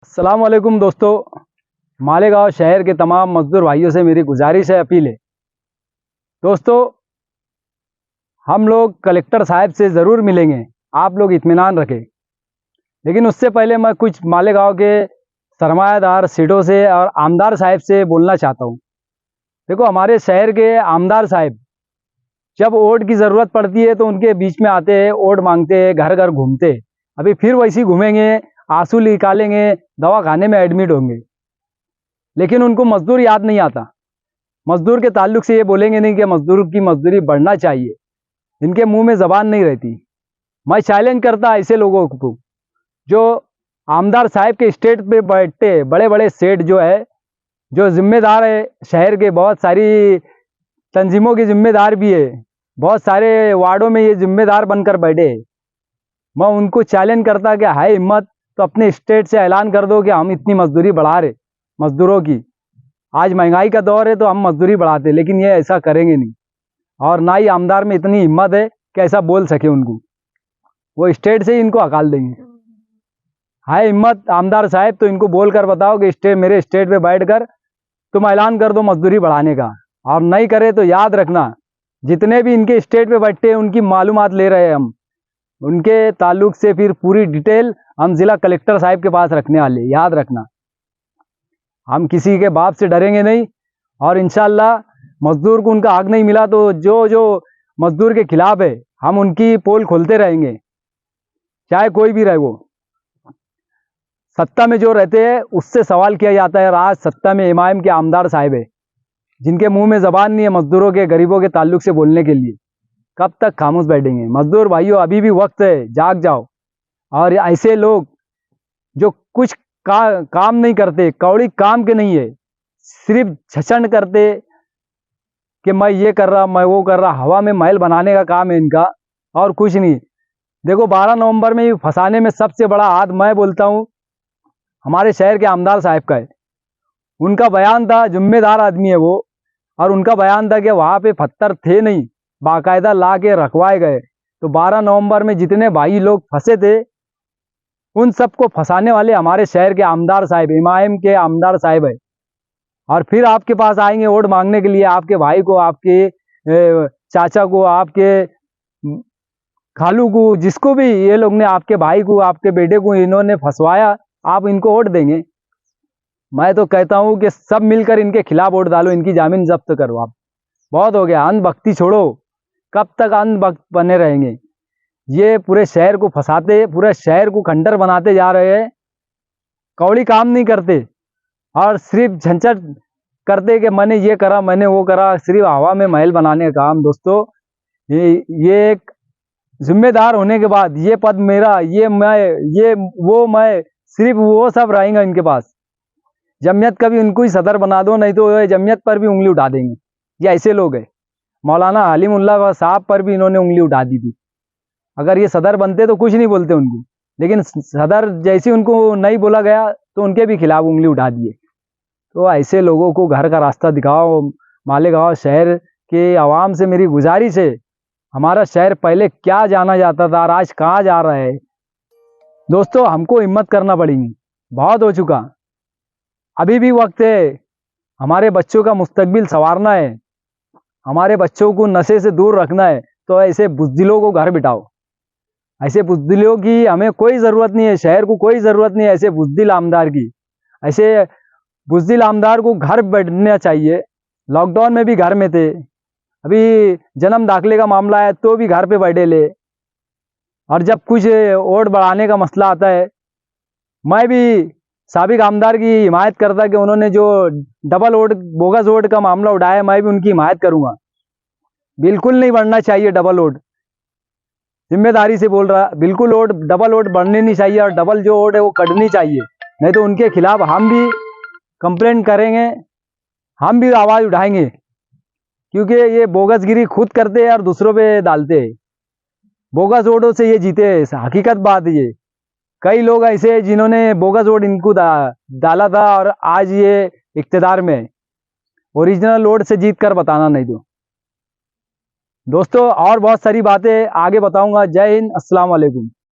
अस्सलाम वालेकुम दोस्तों। मालेगांव शहर के तमाम मजदूर भाइयों से मेरी गुजारिश है, अपील है। दोस्तों, हम लोग कलेक्टर साहब से ज़रूर मिलेंगे, आप लोग इत्मीनान रखें। लेकिन उससे पहले मैं कुछ मालेगांव के सरमायादार सीटों से और आमदार साहब से बोलना चाहता हूँ। देखो, हमारे शहर के आमदार साहब जब वोट की ज़रूरत पड़ती है तो उनके बीच में आते हैं, वोट मांगते हैं, घर घर घूमते। अभी फिर वैसी घूमेंगे, आंसू निकालेंगे, दवा खाने में एडमिट होंगे, लेकिन उनको मजदूर याद नहीं आता। मजदूर के ताल्लुक से ये बोलेंगे नहीं कि मजदूर की मजदूरी बढ़ना चाहिए। इनके मुंह में जबान नहीं रहती। मैं चैलेंज करता ऐसे लोगों को जो आमदार साहब के स्टेट पे बैठते, बड़े बड़े सेठ जो है, जो जिम्मेदार है, शहर के बहुत सारी तंजीमों के जिम्मेदार भी है, बहुत सारे वार्डों में ये जिम्मेदार बनकर बैठे। मैं उनको चैलेंज करता कि है हिम्मत तो अपने स्टेट से ऐलान कर दो कि हम इतनी मजदूरी बढ़ा रहे मजदूरों की। आज महंगाई का दौर है तो हम मजदूरी बढ़ाते, लेकिन ये ऐसा करेंगे नहीं। और ना ही आमदार में इतनी हिम्मत है कि ऐसा बोल सके उनको। वो स्टेट से ही इनको हकाल देंगे। है हिम्मत आमदार साहब तो इनको बोल कर बताओ कि मेरे स्टेट पे बैठ कर तुम ऐलान कर दो मजदूरी बढ़ाने का। और नहीं करे तो याद रखना, जितने भी इनके स्टेट पे बैठते हैं उनकी मालूमात ले रहे हैं हम। उनके ताल्लुक से फिर पूरी डिटेल हम जिला कलेक्टर साहब के पास रखने वाले, याद रखना। हम किसी के बाप से डरेंगे नहीं। और इंशाल्लाह मजदूर को उनका हक नहीं मिला तो जो जो मजदूर के खिलाफ है हम उनकी पोल खोलते रहेंगे, चाहे कोई भी रहे। वो सत्ता में जो रहते हैं उससे सवाल किया जाता है। आज सत्ता में इमाम के आमदार साहब है, जिनके मुंह में जबान नहीं है मजदूरों के, गरीबों के ताल्लुक से बोलने के लिए। कब तक खामोश बैठेंगे? मजदूर भाइयों, अभी भी वक्त है, जाग जाओ। और ऐसे लोग जो कुछ काम नहीं करते, कौड़ी काम के नहीं है, सिर्फ छछन करते कि मैं ये कर रहा, मैं वो कर रहा, हवा में महल बनाने का काम है इनका, और कुछ नहीं। देखो, 12 नवंबर में फंसाने में सबसे बड़ा हाथ मैं बोलता हूँ हमारे शहर के आमदार साहब का है। उनका बयान था, जिम्मेदार आदमी है वो, और उनका बयान था कि वहाँ पे पत्थर थे नहीं, बाकायदा ला के रखवाए गए। तो 12 नवंबर में जितने भाई लोग फंसे थे उन सबको फंसाने वाले हमारे शहर के आमदार साहब, इमाम के आमदार साहब है। और फिर आपके पास आएंगे वोट मांगने के लिए, आपके भाई को, आपके चाचा को, आपके खालू को, जिसको भी ये लोग ने, आपके भाई को, आपके बेटे को इन्होंने फंसवाया, आप इनको वोट देंगे? मैं तो कहता हूं कि सब मिलकर इनके खिलाफ वोट डालो, इनकी जामीन जब्त करो। आप बहुत हो गया, अंधभक्ति छोड़ो। कब तक अंधभक्त बने रहेंगे? ये पूरे शहर को फंसाते, पूरे शहर को खंडर बनाते जा रहे हैं। कौड़ी काम नहीं करते और सिर्फ झंझट करते कि मैंने ये करा, मैंने वो करा, सिर्फ हवा में महल बनाने का काम। दोस्तों, ये एक जिम्मेदार होने के बाद ये पद मेरा, ये मैं, ये वो मैं, सिर्फ वो सब रहेंगे इनके पास। जमीयत का भी उनको ही सदर बना दो, नहीं तो जमीयत पर भी उंगली उठा देंगे। ये ऐसे लोग हैं। मौलाना हलीमुल्लाह साहब पर भी इन्होंने उंगली उठा दी थी। अगर ये सदर बनते तो कुछ नहीं बोलते उनको, लेकिन सदर जैसे उनको नहीं बोला गया तो उनके भी खिलाफ उंगली उठा दिए। तो ऐसे लोगों को घर का रास्ता दिखाओ। मालेगांव शहर के आवाम से मेरी गुजारिश है, हमारा शहर पहले क्या जाना जाता था और आज कहाँ जा रहा है। दोस्तों, हमको हिम्मत करना पड़ेगी, बहुत हो चुका। अभी भी वक्त है, हमारे बच्चों का मुस्तकबिल संवारना है, हमारे बच्चों को नशे से दूर रखना है। तो ऐसे बुज़दिलों को घर बिठाओ। ऐसे बुज़दिलों की हमें कोई ज़रूरत नहीं है, शहर को कोई ज़रूरत नहीं है ऐसे बुज़दिल आमदार की। ऐसे बुज़दिल आमदार को घर बैठना चाहिए। लॉकडाउन में भी घर में थे, अभी जन्म दाखिले का मामला है तो भी घर पे बैठे ले। और जब कुछ वोट बढ़ाने का मसला आता है, मैं भी साबिक आमदार की हिमायत करता कि उन्होंने जो डबल वोट, बोगस वोट का मामला उठाया, मैं भी उनकी हिमायत करूंगा। बिल्कुल नहीं बढ़ना चाहिए डबल वोट, जिम्मेदारी से बोल रहा। बिल्कुल वोट, डबल वोट बढ़ने नहीं चाहिए, और डबल जो वोट है वो कटनी चाहिए। नहीं तो उनके खिलाफ हम भी कंप्लेंट करेंगे, हम भी आवाज़ उठाएंगे, क्योंकि ये बोगसगिरी खुद करते हैं और दूसरों पे डालते हैं। बोगस वोटों से ये जीते हैं, हकीकत बात ये। कई लोग ऐसे हैं जिन्होंने बोगस वोट इनको डाला था और आज ये इख्तिदार में। ओरिजिनल वोट से जीत कर बताना। नहीं तो दोस्तों, और बहुत सारी बातें आगे बताऊंगा। जय हिंद, अस्सलाम वालेकुम।